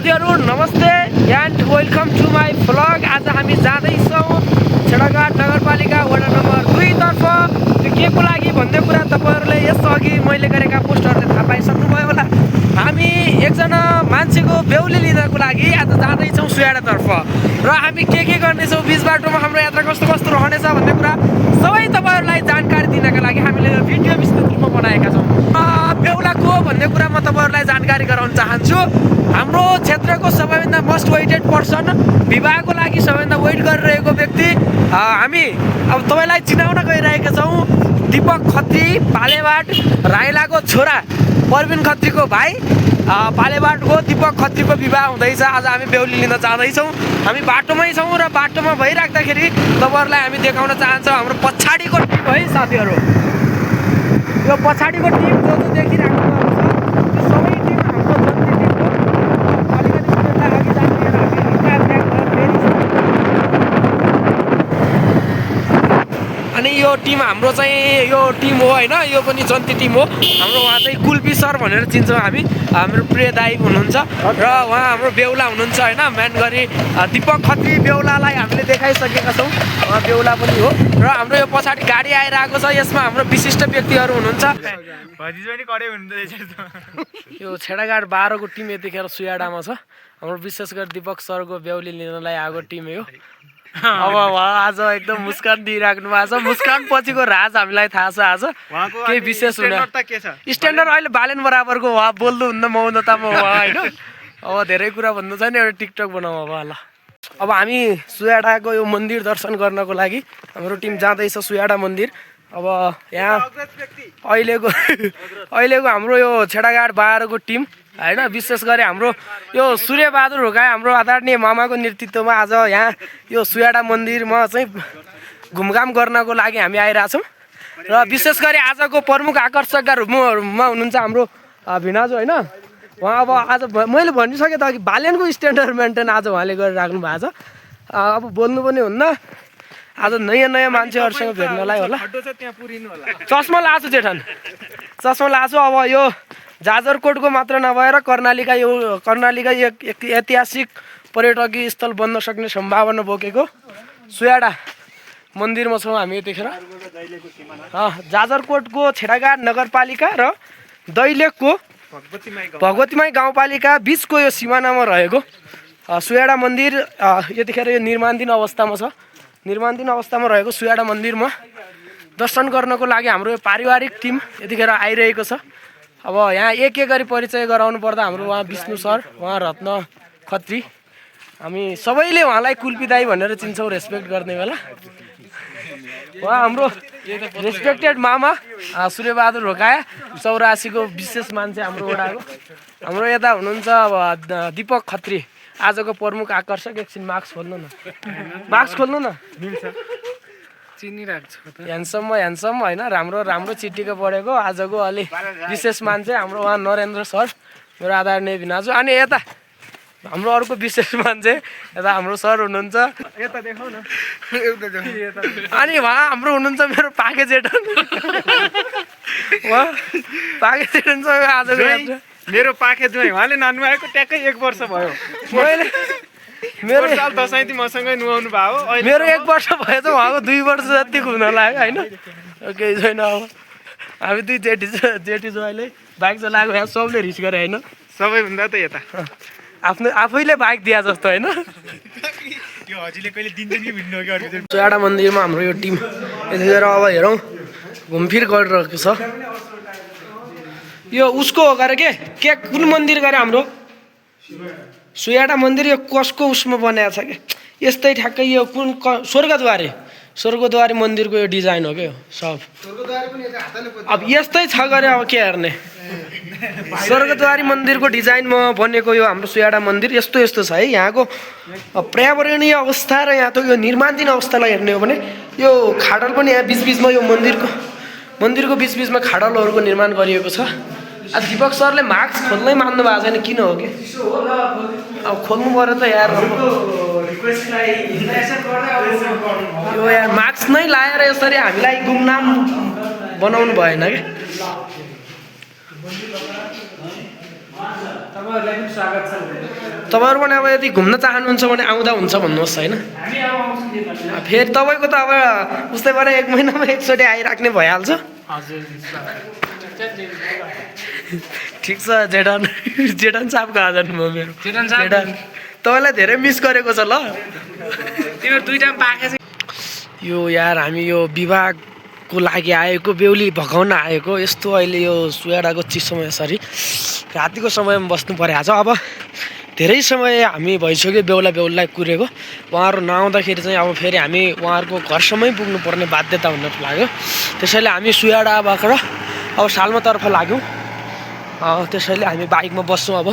साथीहरु नमस्ते and welcome to my vlog. आज हामी जाँदैछौँ छेडाघाट नगरपालिका वडा नम्बर 2 तर्फ। त्यो के को लागि भन्ने कुरा तपाईहरुले यसअघि मैले गरेका पोस्टहरुले थाहा पाइसक्नुभयो होला। हामी एकजना मान्छेको बेहुली लिनको लागि आज जाँदैछौँ सुयाडा तर्फ र हामी के गर्नेछौँ, बीच बाटोमा हाम्रो यात्रा कस्तो कस्तो रहनेछ भन्ने कुरा सबै तपाईहरुलाई जानकारी दिनका लागि हामीले यो भिडियो विस्तृत रूपमा बनाएका छौँ। बेहुला को भन्ने कुरा म तपाईहरुलाई जानकारी गराउन चाहन्छु। हाम्रो क्षेत्रको सबैभन्दा मोस्ट वेटेड पर्सन, विवाहको लागि सबैभन्दा वेट गरिरहेको व्यक्ति हामी अब तपाईलाई चिनाउन गइरहेका छौँ। दीपक खत्री, पालेबाट राइलाको छोरा परवीन खत्रीको भाइ पालेबाटको दीपक खत्रीको विवाह हुँदैछ। आज हामी बेहुली लिन जाँदैछौँ। हामी बाटोमै छौँ र बाटोमा भइराख्दाखेरि तपाईहरुलाई हामी देखाउन चाहन्छौँ हाम्रो पछाडिको टिम है साथीहरु। यो पछाडिको टिम जो देखिराख्नु भएको छ त्यो सबै टिम हाम्रो जति टिमको अलिकति उनीहरूलाई अघि जाने अनि यो टिम हाम्रो चाहिँ यो टिम हो हैन, यो पनि जन्ती टिम हो। हाम्रो उहाँ चाहिँ कुल्पी सर भनेर चिन्छौँ हामी। हाम्रो प्रिय दाइ हुनुहुन्छ र उहाँ हाम्रो बेहुला हुनुहुन्छ हैन। मेन गरी दीपक खत्री बेहुलालाई हामीले देखाइसकेका छौँ, उहाँ बेहुला पनि हो। र हाम्रो यो पछाडि गाडी आइरहेको छ, यसमा हाम्रो विशिष्ट व्यक्तिहरू हुनुहुन्छ। यो छेडाघाट 12 को टिम यतिखेर सुयाडामा छ। हाम्रो विशेष गरी दीपक सरको बेहुली लिनलाई आएको टिम हो। अब उहाँ आज एकदम मुस्कान दिइराख्नु भएको छ। मुस्कान पछिको राज हामीलाई थाहा छ। आज केही विशेष हुने स्ट्यान्डर्ड अहिले बालेन बराबरको उहाँ बोल्नुहुन्न मौनतामा उहाँ होइन। अब धेरै कुरा भन्नु छैन, एउटा टिकटक बनाऊ अब ल। अब हामी सुयाडाको यो मन्दिर दर्शन गर्नको लागि हाम्रो टिम जाँदैछ सुयाडा मन्दिर। अब यहाँ अहिलेको हाम्रो यो छेडाघाट 12 को टिम हैन, विशेष गरी हाम्रो यो सूर्यबहादुर ढोकाई हाम्रो आदरणीय मामाको नेतृत्वमा आज यहाँ यो सुयाडा मन्दिरमा चाहिँ घुमघाम गर्नको लागि हामी आइरहेछौँ। र विशेष गरी आजको प्रमुख आकर्षकका रूपमा हुनुहुन्छ हाम्रो भिनाजु होइन। उहाँ अब आज मैले भनिसकेँ त अघि बालेनको स्ट्यान्डर्ड मेन्टेन आज उहाँले गरिराख्नु भएको छ। अब बोल्नु पनि हुन्न, आज नयाँ मान्छेहरूसँग भेट्नलाई होला। चस्मा लाछु जेठन, चस्मा लाछु। अब यो जाजरकोटको मात्र नभएर कर्णालीका एक ऐतिहासिक पर्यटकीय स्थल बन्न सक्ने सम्भावना बोकेको सुयाडा मन्दिरमा छौँ हामी यतिखेर। जाजरकोटको छेडाघाट नगरपालिका र दैलेखको भगवतीमाई गाउँपालिका बिचको यो सिमानामा रहेको सुयाडा मन्दिर यतिखेर यो निर्माणाधीन अवस्थामा छ। निर्माणाधीन अवस्थामा रहेको सुयाडा मन्दिरमा दर्शन गर्नको लागि हाम्रो यो पारिवारिक टिम यतिखेर आइरहेको छ। अब यहाँ एक गरी परिचय गराउनु पर्दा हाम्रो उहाँ विष्णु सर, उहाँ रत्न खत्री, हामी सबैले उहाँलाई कुल्पी दाई भनेर चिन्छौँ रेस्पेक्ट गर्ने बेला। उहाँ हाम्रो रेस्पेक्टेड मामा सूर्यबहादुर ढोकाया 84 को विशेष मान्छे हाम्रो वडाको। हाम्रो यता हुनुहुन्छ अब दीपक खत्री, आजको प्रमुख आकर्षक। एकछिन मास्क खोल्नु न, मास्क खोल्नु न। ह्यान्डसम होइन, राम्रो चिटिको पढेको आजको अलि विशेष मान्छे हाम्रो उहाँ नरेन्द्र सर, मेरो आदरणीय भिनाजु। अनि यता हाम्रो अर्को विशेष मान्छे यता हाम्रो सर हुनुहुन्छ। अनि उहाँ हाम्रो हुनुहुन्छ मेरो पाके जेठन। उहाँ पाके जेठनसँग आजको मेरो पाखे जुवाई उहाँले नान्नु आएको ट्याक्कै 1 वर्ष भयो। मेरो साल दसैँ मसँगै नुहाउनु भयो। मेरो 1 वर्ष भयो त उहाँको 2 वर्ष जति घुम्न लाग्यो होइन। केही छैन। अब हामी दुई जेठी जुवाइले बाइक चलाएको यहाँ सबले रिस गरे होइन। सबैभन्दा त यता आफैले बाइक दिए जस्तो होइन। सुयाडा मन्दिरमा हाम्रो यो टिम यतिखेर अब हेरौँ घुमफिर गरिरहेको छ। यो उसको हो गरे के कुन मन्दिर गरे हाम्रो सुयाडा मन्दिर। यो कसको उसमा बनाएको छ कि यस्तै ठ्याक्कै यो कुन स्वर्गद्वारी मन्दिरको यो डिजाइन हो क्या सब। अब यस्तै छ गरे अब के हेर्ने। स्वर्गद्वारी मन्दिरको डिजाइनमा बनेको यो हाम्रो सुयाडा मन्दिर यस्तो छ है। यहाँको पर्यावरणीय अवस्था र यहाँ त यो निर्माणाधीन अवस्थालाई हेर्ने हो भने यो खाडल पनि यहाँ बिचबिचमा यो मन्दिरको बिचबिचमा खाडलहरूको निर्माण गरिएको छ। दीपक सरले मास्क खोल्नै मान्नु भएको छैन, किन हो कि? अब खोल्नु पर्यो त यार। यो यार मास्क नै लाएर यसरी हामीलाई गुमनाम बनाउनु भएन कि। तपाईँहरूलाई पनि स्वागत छ। तपाईँहरू पनि अब यदि घुम्न चाहनुहुन्छ भने आउँदा हुन्छ भन्नुहोस् होइन फेरि तपाईँको त अब उस्तै भएर 1 महिनामा एकचोटि आइराख्ने भइहाल्छ ठिक छ जेठन साहबको आजन भयो मेरो जेठन तपाईँलाई धेरै मिस गरेको छ ल तिम्रो दुईटा पाखे यो यार हामी यो विवाहको लागि आएको बेहुली भगाउन आएको यस्तो अहिले यो सुयाडाको चिसोमा यसरी रातिको समयमा बस्नु परेको छ अब धेरै समय हामी भइसक्यो बेहुलालाई कुरेको उहाँहरू नआउँदाखेरि चाहिँ अब फेरि हामी उहाँहरूको घरसम्मै पुग्नुपर्ने बाध्यता हुन लाग्यो त्यसैले हामी सुयाडाबाट अब सालमातर्फ लाग्यौँ त्यसैले हामी बाइकमा बस्छौँ अब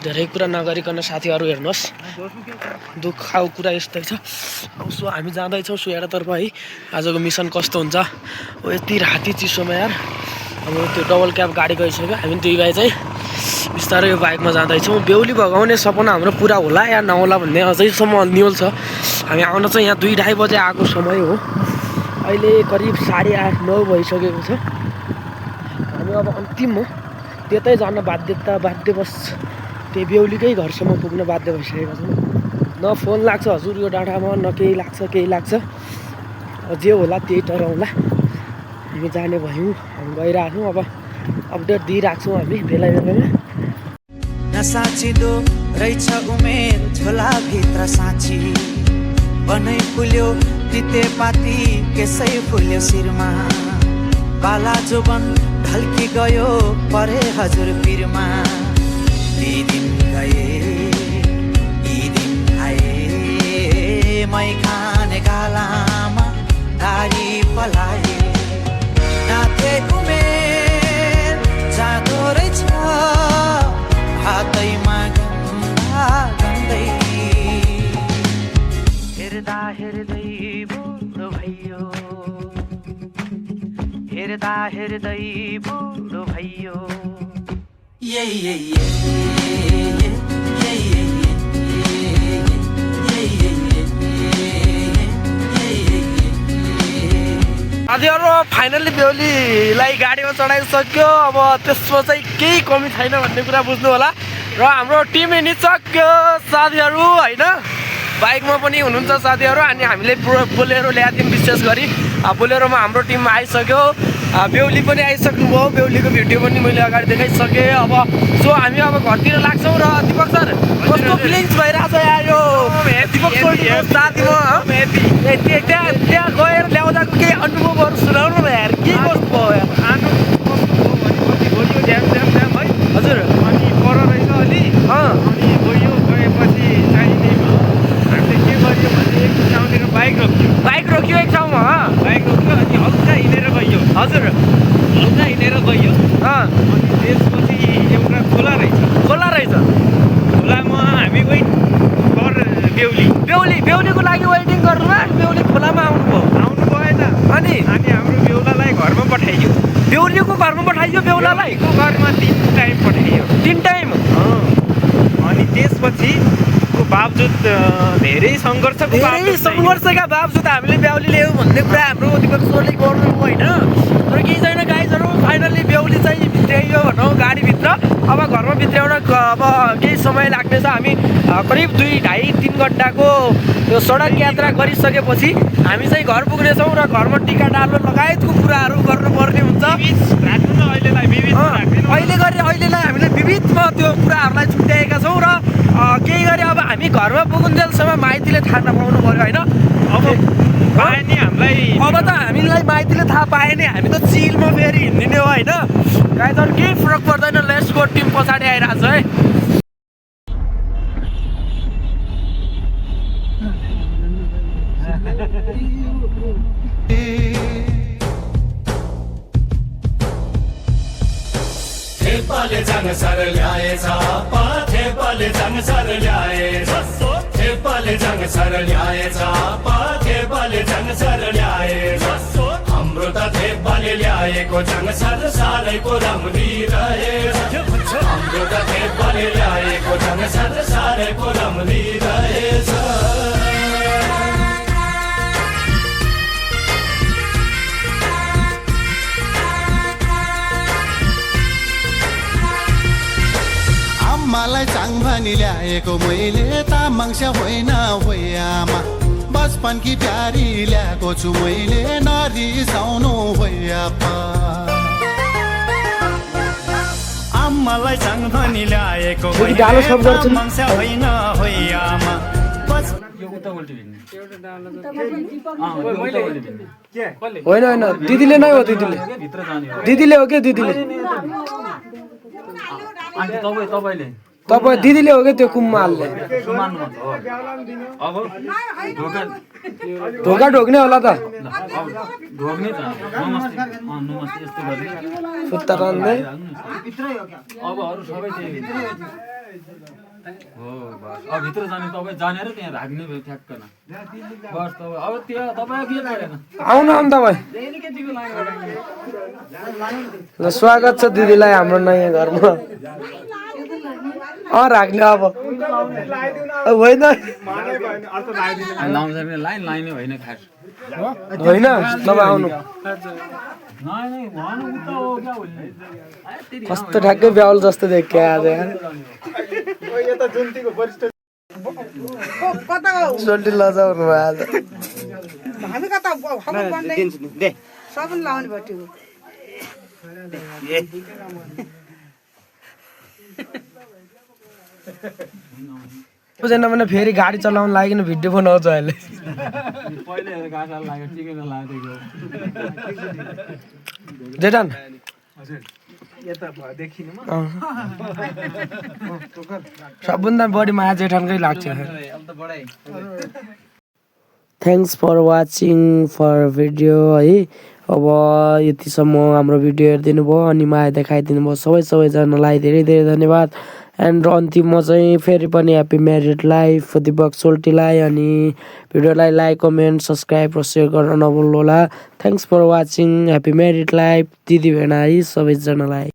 धेरै कुरा नगरिकन साथीहरू हेर्नुहोस् दुःखको कुरा यस्तै छ अब सो हामी जाँदैछौँ सुयाडातर्फ है आजको मिसन कस्तो हुन्छ यति राति चिसोमा यार अब त्यो डबल क्याब गाडी गइसक्यो हामी 2 भाइ चाहिँ बिस्तारै यो बाइकमा जाँदैछौँ बेहुली भगाउने सपना हाम्रो पुरा होला या नहोला भन्ने अझैसम्म अन्यल छ हामी आउन चाहिँ यहाँ 2-2:30 बजे आएको समय हो अहिले करिब 8:30-9 भइसकेको छ हामी अब अन्तिम हो त्यतै जान बाध्यवश त्यही बेहुलीकै घरसम्म पुग्न बाध्य भइसकेका छौँ न फोन लाग्छ हजुर यो डाँडामा न केही लाग्छ जे होला त्यही टराउँला हामी जाने भयौँ हामी गइरहेछौँ अब अपडेट दिइराख्छौँ हामी बेला बेलामा नसाचिँदो रहेछ उमेर झोलाभित्र साँची बनै फुल्यो तितेपाती केसै फुल्यो शिरमा बाला जोबन ढल्की गयो परे हजुर पिरमा यी दिन गए यी दिन आए मै खाने गालामा दारी पलाए नाथे उमेर जाँदो रहेछ हातैमा गन्दै हेर्दा हेर्दै बुढो भयो हेर्दा हेर्दै बुढो भयो साथीहरू फाइनल्ली बेहुलीलाई गाडीमा चढाइसक्यो अब त्यसमा चाहिँ केही कमी छैन भन्ने कुरा बुझ्नु होला र हाम्रो टिम हिँडिसक्यो साथीहरू होइन बाइकमा पनि हुनुहुन्छ साथीहरू अनि हामीले बोलेरो ल्याएको थियौँ विशेष गरी बोलेरोमा हाम्रो टिममा आइसक्यो बेहुली पनि आइसक्नुभयो बेहुलीको भिडियो पनि मैले अगाडि देखाइसकेँ अब सो हामी अब घरतिर लाग्छौँ र दिपक सर कस्तो फिलिङ्स भइरहेछ यार यो दिपक साथीमा त्यहाँ गएर ल्याउँदाको केही अनुभवहरू सुनाउनु न यार के कस्तो भयो यार हजुर अनि पर रहेछ अलि अनि गएपछि चाहिने हामीले के गर्यो भने एक ठाउँतिर बाइक रोक्यो एक ठाउँमा बाइक रोक्यो अनि हल्का हिँडेर गयो हजुर हल्का हिँडेर गयो अनि त्यसपछि एउटा खोला रहेछ खोलामा हामी वेट गर बेहुलीको लागि वेटिङ गर्नु बेहुली खोलामा आउनु भएन अनि हाम्रो बेहुलालाई घरमा पठाइयो बेहुलीको घरमा पठाइयो बेहुलालाई घरमा 3 टाइम पठाइयो 3 टाइम अनि त्यसपछि बावजुद धेरै सङ्घर्षका बावजुद हामीले बेहुली ल्यायौँ भन्ने कुरा हाम्रो दिपक सरले गर्नु होइन तर केही छैन गाइजहरू फाइनल्ली बेहुली चाहिँ भित्र्याइयो भनौँ गाडीभित्र अब घरमा भित्र्याउन अब केही समय लाग्नेछ हामी करिब 2-2.5-3 घन्टाको त्यो सडक यात्रा गरिसकेपछि हामी चाहिँ घर पुग्नेछौँ र घरमा टिका डाल्नु लगायतको कुराहरू गर्नुपर्ने हुन्छ अहिलेलाई हामीले विविधमा त्यो कुराहरूलाई छुट्याएका छौँ र केही गरी अब हामी घरमा पुगुन्जेलसम्म माइतीले थाहा नपाउनु पऱ्यो होइन अब पाए नि हामीलाई अब त हामीलाई माइतीले थाहा पाए नि हामी त चिलमा फेरि हिँड्ने हो होइन गाइजहरू केही फरक पर्दैन लेट्सको टिम पछाडि आइरहेको छ है थेपाले जंग सर ल्याएछ थेपाले जंग सर ल्याएछ थेपाले जंग सर ल्याएछ थेपाले जंग सर ल्याएछ हाम्रो त थेपाले ल्याएको जंग सर सारैको राम्री रहेछ हाम्रो त थेपाले ल्याएको जंग सर सारैको राम्री रहेछ मलाई चाङ भनी ल्याएको मैले तामाङस्या होइन होइ आमा बचपनकी प्यारी ल्याएको छु मैले नरिसाउनु होइ आपा आम्मालाई चाङधनी ल्याएको फेरि डालो सब गर्छु। तामाङस्या होइन होइ आमा होइन होइन दिदीले नै हो दिदीले हो के दिदीले तपाईँ दिदीले हो क्या त्यो कुममा हाल्ने ढोका ढोक्ने होला त सुत्ता रान्दै भित्र जाने तपाईँ जानेर त्यहाँ राख्ने भयो ठ्याक्क न बस तपाईँ अब त्यो तपाईँ के परेन आउनु आउनु तपाईँ ल स्वागत छ दिदीलाई हाम्रो नयाँ घरमा राख्ने अब होइन लाइन लाइनै होइन खास होइन तपाईँ आउनु कस्तो ठ्याक्कै ब्याउल जस्तो देखियो आज सोल्टी लजाउनु भयो आज बुझेन भने फेरि गाडी चलाउनु लागि भिडियो बनाउँछ अहिले पहिले गाडा लाग्यो टिकेन लाग्यो जेठान सबभन्दा बढी माया जेठानकै लाग्छ thanks for watching for video है अब यतिसम्म हाम्रो भिडियो हेरिदिनु भयो अनि माया देखाइदिनु भयो सबैजनालाई धेरै धेरै धन्यवाद एन्ड अन्तिममा चाहिँ फेरि पनि ह्याप्पी म्यारिड लाइफ दिपक सोल्टीलाई अनि भिडियोलाई लाइक कमेन्ट सब्सक्राइब र सेयर गर्न नभुल्नु होला thanks for watching happy married life दिदी भेना है सबैजनालाई